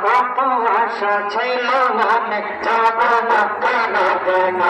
কত আশা ছিল মনে যাব না কেন কেন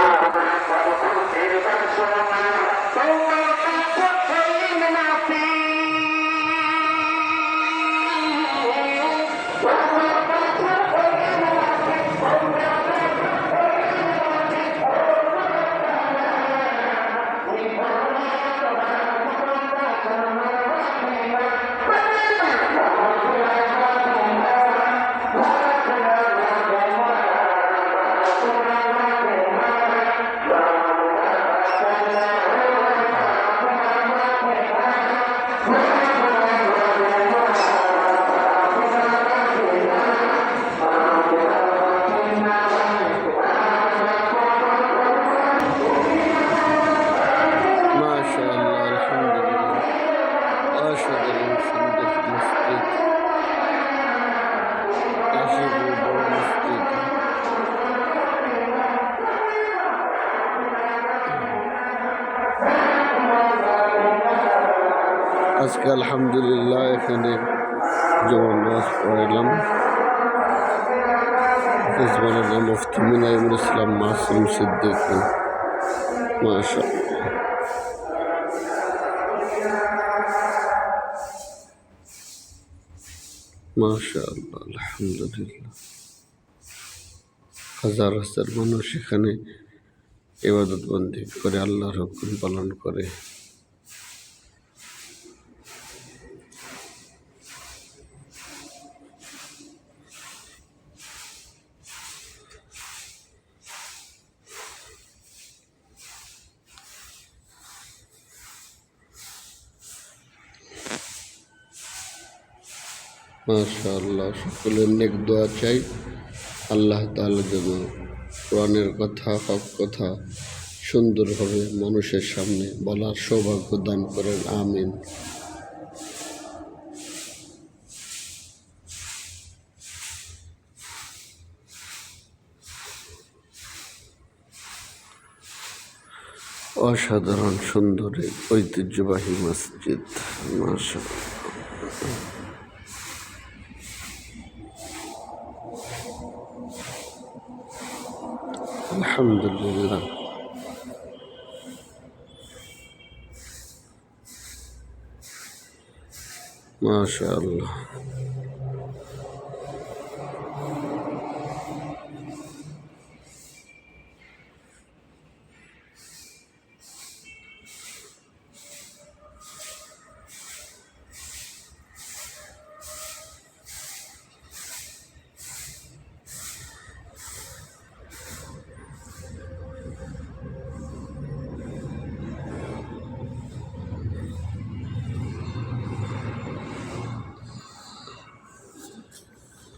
আজকে আলহামদুলিল্লাহ এখানে জুমার নামাজ পড়াইলাম। মুফতি মুনাইমুল ইসলাম মাসুম সিদ্দিক, মাশাআল্লাহ। মাশাআল্লাহ, আলহামদুলিল্লাহ। হাজার হাজার মানুষ এখানে ইবাদত বন্দি করে, আল্লাহর হুকুম পালন করে। মাশাআল্লাহ, সকলের নেক দোয়া চাই। আল্লাহ তাআলা যেন কোরআনের কথা, হক কথা সুন্দরভাবে মানুষের সামনে বলার সৌভাগ্য দান করেন, আমিন। অসাধারণ সুন্দর ঐতিহ্যবাহী মসজিদ, মাশাআল্লাহ। আলহামদুলিল্লাহ। মাশাআল্লাহ।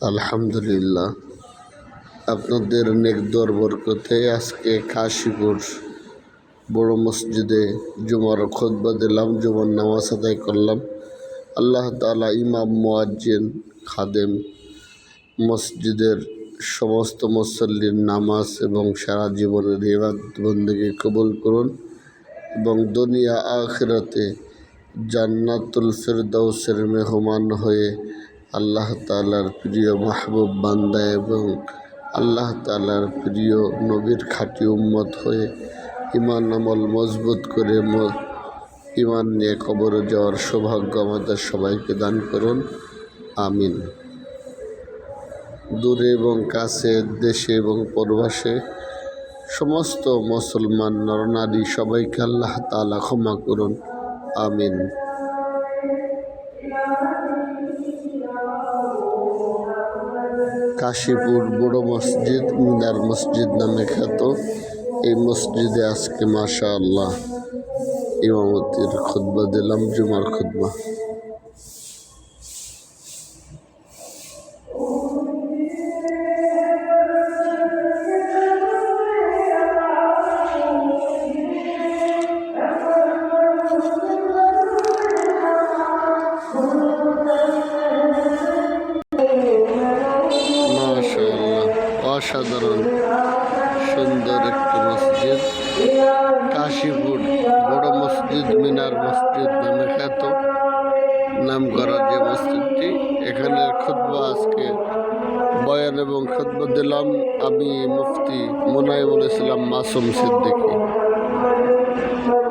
আলহামদুলিল্লাহ, আপনাদের নেক দোয়ার বরকতে আজকে কাশীপুর বড় মসজিদে জুমার খুতবা দিলাম, জুমার নামাজ আদায় করলাম। আল্লাহ তাআলা ইমাম, মুয়াজ্জিন, খাদেম, মসজিদের সমস্ত মুসল্লির নামাজ এবং সারা জীবনের ইবাদত বন্দেগী কবুল করুন এবং দুনিয়া আখিরাতে জান্নাতুল ফিরদাউসের মেহমান হয়ে আল্লাহ তাআলার প্রিয় মাহবুব বান্দা এবং আল্লাহ তাআলার প্রিয় নবীর খাঁটি উম্মত হয়ে ঈমান আমল মজবুত করে ঈমান নিয়ে কবরে যাওয়ার সৌভাগ্য আমাদের সবাইকে দান করুন, আমিন। দূরে এবং কাছে, দেশে এবং প্রবাসে সমস্ত মুসলমান নরনারী সবাইকে আল্লাহ তাআলা ক্ষমা করুন, আমিন। কাশীপুর বড় মসজিদ মিনার মসজিদ নামে খ্যাত। এই মসজিদে আজকে মাশাআল্লাহ ইমামতির খুতবা দিলাম, জুমার খুতবা। মাশাআল্লাহ, অসাধারণ সুন্দর একটি মসজিদ। কাশীপুর বড় মসজিদ মিনার মসজিদ নামে খ্যাত, নাম করা যে মসজিদটি। এখানে খুতবা আজকে বয়ান এবং খুতবা দিলাম আমি মুফতি মুনাইমুল ইসলাম মাসুম সিদ্দিকী,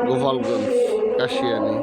গোপালগঞ্জ, কাশিয়ানী।